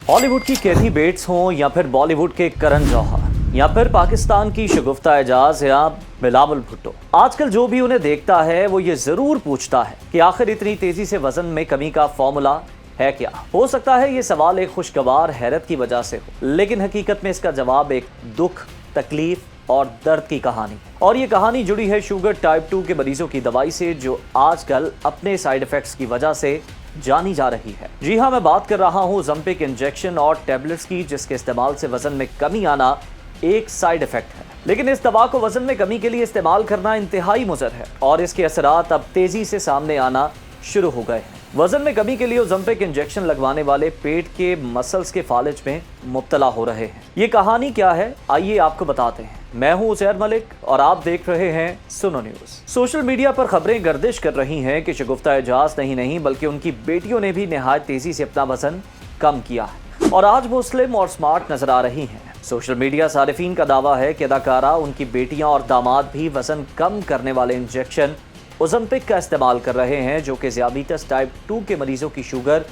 Hollywood की कैथी bets हों या फिर बॉलीवुड के करण जौहर या फिर पाकिस्तान की शगुफ्ता एजाज या बिलावल भुट्टो, आजकल जो भी उन्हें देखता है वो ये जरूर पूछता है कि आखिर इतनी तेजी से वजन में कमी का फॉर्मूला है क्या। हो सकता है ये सवाल एक खुशगवार हैरत की वजह से हो, लेकिन हकीकत में इसका जवाब एक दुख, तकलीफ और दर्द की कहानी। और ये कहानी जुड़ी है शुगर टाइप 2 के मरीजों की दवाई से, जो आजकल अपने साइड इफेक्ट्स की वजह से जानी जा रही है। जी हाँ, मैं बात कर रहा हूँ ओज़ेम्पिक इंजेक्शन और टैबलेट्स की, जिसके इस्तेमाल से वजन में कमी आना एक साइड इफेक्ट है। लेकिन इस दवा को वजन में कमी के लिए इस्तेमाल करना इंतहाई मुज़र है और इसके असरात अब तेजी से सामने आना शुरू हो गए हैं। वजन में कमी के लिए ओज़ेम्पिक इंजेक्शन लगवाने वाले पेट के मसल्स के फालिज में मुब्तला हो रहे हैं। ये कहानी क्या है, आइए आपको बताते हैं। मैं हूं उज़ैर मलिक और आप देख रहे हैं सुनो न्यूज़। सोशल मीडिया पर खबरें गर्दिश कर रही हैं कि शगुफ्ता एजाज नहीं बल्कि उनकी बेटियों ने भी निहायत तेजी से अपना वजन कम किया है और आज वो स्लिम और स्मार्ट नजर आ रही हैं। सोशल मीडिया सारिफीन का दावा है कि अदाकारा, उनकी बेटियां और दामाद भी वजन कम करने वाले इंजेक्शन ओज़ेम्पिक का इस्तेमाल कर रहे हैं, जो कि ज़ियाबीतस टाइप 2 के मरीजों की शुगर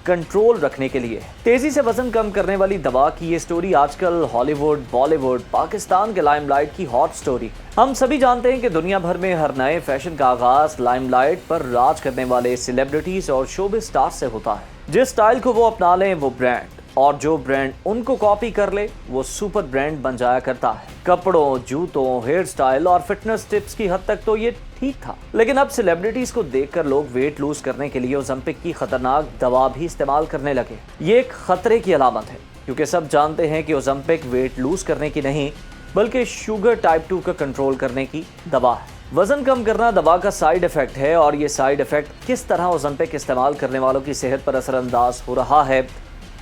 कंट्रोल रखने के लिए। तेजी से वजन कम करने वाली दवा की ये स्टोरी आजकल हॉलीवुड, बॉलीवुड, पाकिस्तान के लाइमलाइट की हॉट स्टोरी। हम सभी जानते हैं कि दुनिया भर में हर नए फैशन का आगाज लाइमलाइट पर राज करने वाले सेलिब्रिटीज और शोबिज़ स्टार्स से होता है। जिस स्टाइल को वो अपना लें वो ब्रांड, और जो ब्रांड उनको कॉपी कर ले वो सुपर ब्रांड बन जाया करता है। कपड़ों, जूतों, हेयर स्टाइल और फिटनेस टिप्स की हद तक तो ये ठीक था, लेकिन अब सेलिब्रिटीज को देखकर लोग वेट लूज करने के लिए ओज़ेम्पिक की खतरनाक दवा भी इस्तेमाल करने लगे। ये एक खतरे की अलामत है, क्योंकि सब जानते हैं कि ओज़ेम्पिक वेट लूज करने की नहीं बल्कि शुगर टाइप 2 का कंट्रोल करने की दवा है। वजन कम करना दवा का साइड इफेक्ट है और ये साइड इफेक्ट किस तरह ओज़ेम्पिक इस्तेमाल करने वालों की सेहत पर असरअंदाज हो रहा है,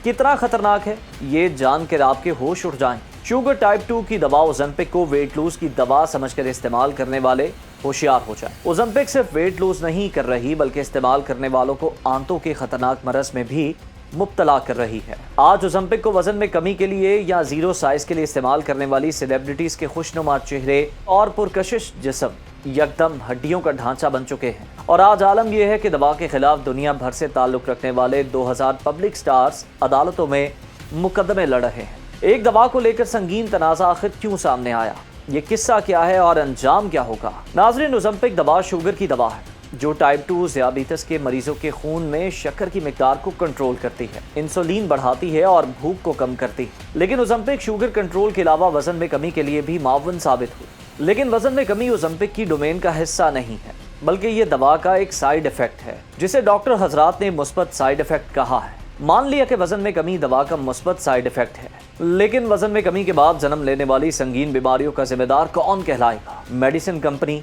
कितना खतरनाक है, ये जानकर आपके होश उड़ जाएं। शुगर टाइप 2 की दवा ओज़ेम्पिक को वेट लूज की दवा समझकर इस्तेमाल करने वाले होशियार हो जाएं। ओज़ेम्पिक सिर्फ वेट लूज नहीं कर रही बल्कि इस्तेमाल करने वालों को आंतों के खतरनाक मरज में भी मुब्तला कर रही है। आज ओज़ेम्पिक को वजन में कमी के लिए या जीरो साइज के लिए इस्तेमाल करने वाली सेलिब्रिटीज के खुशनुमा चेहरे और पुरकशिश जिस्म यकदम हड्डियों का ढांचा बन चुके हैं। और आज आलम यह है कि दवा के खिलाफ दुनिया भर से ताल्लुक रखने वाले 2000 पब्लिक स्टार्स अदालतों में मुकदमे लड़ रहे हैं। एक दवा को लेकर संगीन तनाज़ा आखिर क्यों सामने आया, ये किस्सा क्या है और अंजाम क्या होगा। नाज़रीन, ओज़ेम्पिक दवा शुगर की दवा है जो टाइप 2 ज़ियाबीतस के मरीजों के खून में शक्कर की मिकदार को कंट्रोल करती है, इंसुलिन बढ़ाती है और भूख को कम करती है। लेकिन ओज़ेम्पिक शुगर कंट्रोल के अलावा वजन में कमी के लिए भी मावन साबित हुई। लेकिन वजन में कमी ओज़ेम्पिक की डोमेन का हिस्सा नहीं है, बल्कि ये दवा का एक साइड इफेक्ट है, जिसे डॉक्टर हजरात ने मुस्बत साइड इफेक्ट कहा है। मान लिया कि वजन में कमी दवा का मुस्बत साइड इफेक्ट है, लेकिन वजन में कमी के बाद जन्म लेने वाली संगीन बीमारियों का जिम्मेदार कौन कहलाएगा? मेडिसिन कंपनी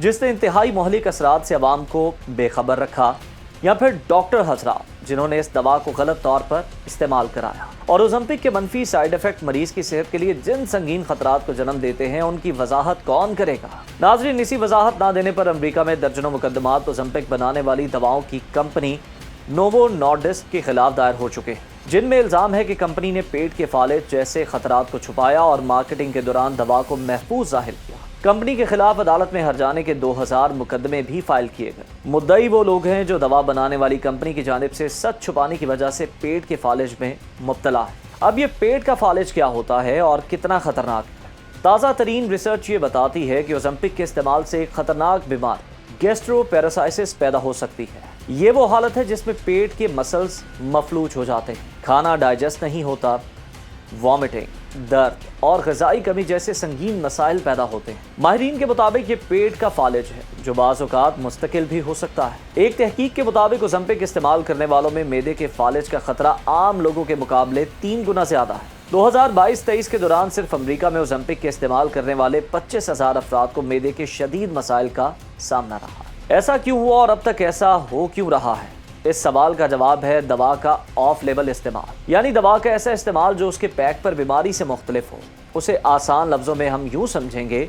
जिसने इंतहाई मुहलिक असरात से अवाम को बेखबर रखा, या फिर डॉक्टर हजरात जिन्होंने इस दवा को गलत तौर पर इस्तेमाल कराया? और ओज़ेम्पिक के मनफी साइड इफेक्ट मरीज की सेहत के लिए जिन संगीन खतरात को जन्म देते हैं, उनकी वजाहत कौन करेगा? नाज़रीन, इसी वजाहत ना देने पर अमेरिका में दर्जनों मुकदमात ओज़ेम्पिक बनाने वाली दवाओं की कंपनी नोवो नॉर्डिस्क के खिलाफ दायर हो चुके हैं, जिनमें इल्जाम है कि कंपनी ने पेट के फालिज जैसे खतरात को छुपाया और मार्केटिंग के दौरान दवा को महफूज जाहिर किया। कंपनी के खिलाफ अदालत में हर जाने के 2000 मुकदमे भी फाइल किए गए। मुद्दई वो लोग हैं जो दवा बनाने वाली कंपनी की जानिब से सच छुपाने की वजह से पेट के फालिज में मुब्तला है। अब ये पेट का फालिज क्या होता है और कितना खतरनाक है? ताज़ा तरीन रिसर्च ये बताती है कि ओज़ेम्पिक के इस्तेमाल से एक खतरनाक बीमारी गैस्ट्रोपैरासाइटिस पैदा हो सकती है। ये वो हालत है जिसमें पेट के मसल्स मफलूज हो जाते हैं, खाना डाइजेस्ट नहीं होता, वॉमिटिंग, दर्द और ग़िज़ाई कमी जैसे संगीन मसाइल पैदा होते हैं। माहिरीन के मुताबिक ये पेट का फालिज है जो बाज़ औक़ात मुस्तकिल भी हो सकता है। एक तहकीक के मुताबिक ओज़ेम्पिक इस्तेमाल करने वालों में मेदे के फालिज का खतरा आम लोगों के मुकाबले 3 गुना ज़्यादा है। 2022-23 के दौरान सिर्फ अमेरिका में ओज़ेम्पिक के इस्तेमाल करने वाले 25,000 अफराद को मेदे के शदीद मसाइल का सामना रहा। ऐसा क्यों हुआ और अब तक ऐसा हो क्यों रहा है? इस सवाल का जवाब है दवा का ऑफ लेबल इस्तेमाल, यानी दवा का ऐसा इस्तेमाल जो उसके पैक पर बीमारी से मुख्तलिफ हो। उसे आसान लफ्जों में हम यूँ समझेंगे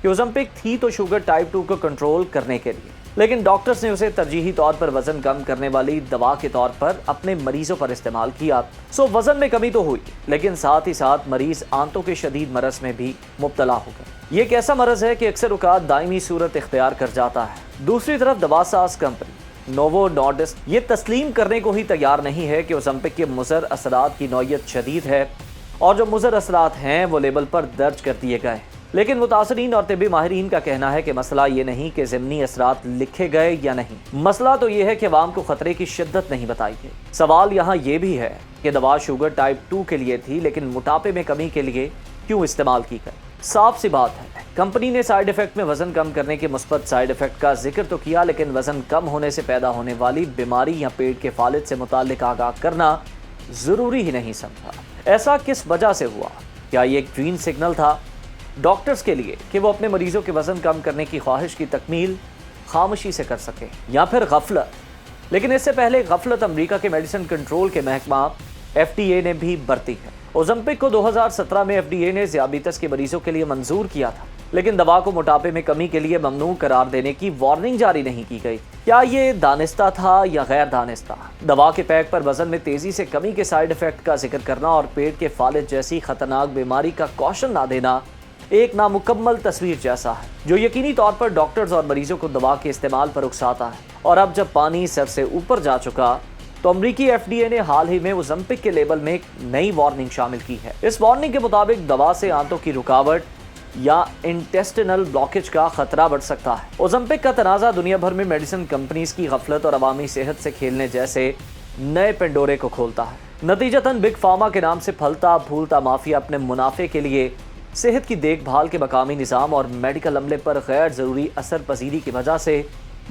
कि ओज़ेम्पिक थी तो शुगर टाइप 2 को कंट्रोल करने के लिए, लेकिन डॉक्टर्स ने उसे तरजीही तौर पर वजन कम करने वाली दवा के तौर पर अपने मरीजों पर इस्तेमाल किया। सो वजन में कमी तो हुई, लेकिन साथ ही साथ मरीज आंतों के शदीद मरज में भी मुब्तला हो गए। ये एक ऐसा मरज है कि अक्सर औक़ात दायमी सूरत इख्तियार कर जाता है। दूसरी तरफ दवा साज कंपनी नोवो नॉर्डिस्क ये तस्लीम करने को ही तैयार नहीं है कि ओज़ेम्पिक के मुज़र असरात की नौइयत शदीद है और जो मुज़र असरात हैं वो लेबल पर दर्ज कर दिए गए। लेकिन मुतासरीन और तिब्बी माहिरीन का कहना है कि मसला ये नहीं कि ज़िमनी असरात लिखे गए या नहीं, मसला तो ये है कि अवाम को खतरे की शिद्दत नहीं बताई गई। सवाल यहाँ ये भी है कि दवा शुगर टाइप 2 के लिए थी, लेकिन मोटापे में कमी के लिए क्यों इस्तेमाल की गई। साफ सी बात है, कंपनी ने साइड इफेक्ट में वजन कम करने के मुस्बत साइड इफेक्ट का जिक्र तो किया, लेकिन वजन कम होने से पैदा होने वाली बीमारी या पेट के फालिज से मुताल्लिक आगाह करना जरूरी ही नहीं समझा। ऐसा किस वजह से हुआ? क्या ये एक ग्रीन सिग्नल था डॉक्टर्स के लिए कि वो अपने मरीजों के वजन कम करने की ख्वाहिश की तकमील खामोशी से कर सके, या फिर गफलत? लेकिन इससे पहले गफलत अमेरिका के मेडिसिन कंट्रोल के महकमा FDA ने भी बरती है। ओज़ेम्पिक को 2017 में FDA ने ज़ियाबीतस के मरीजों के लिए मंजूर किया था, लेकिन दवा को मोटापे में कमी के लिए ममनू करार देने की वार्निंग जारी नहीं की गई। क्या ये दानिस्ता था या गैर दानिस्ता? दवा के पैक पर वजन में तेजी से कमी के साइड इफेक्ट का जिक्र करना और पेट के फालिज जैसी खतरनाक बीमारी का कॉशन ना देना एक नामुकम्मल तस्वीर जैसा है, जो यकीनी तौर पर डॉक्टर्स और मरीजों को दवा के इस्तेमाल पर उकसाता है। और अब जब पानी सर से ऊपर जा चुका, तो अमरीकी FDA ने हाल ही में ओज़ेम्पिक के लेबल में एक नई वार्निंग शामिल की है। इस वार्निंग के मुताबिक दवा से आंतों की रुकावट या इंटेस्टिनल ब्लॉकेज का खतरा बढ़ सकता है। ओज़ेम्पिक का तनाज़ा दुनिया भर में मेडिसिन कंपनीज की गफलत और अवामी सेहत से खेलने जैसे नए पेंडोरे को खोलता है। नतीजतन बिग फार्मा के नाम से फलता फूलता माफिया अपने मुनाफे के लिए सेहत की देखभाल के मकामी निज़ाम और मेडिकल अमले पर गैर ज़रूरी असर पजीरी की वजह से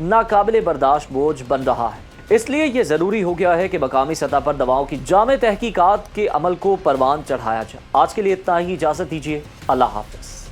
नाकाबिले बर्दाश्त बोझ बन रहा है। इसलिए ये ज़रूरी हो गया है कि मकामी सतह पर दवाओं की जामे तहकीकात के अमल को परवान चढ़ाया जाए। आज के लिए इतना ही, इजाज़त दीजिए। अल्लाह हाफ़िज़।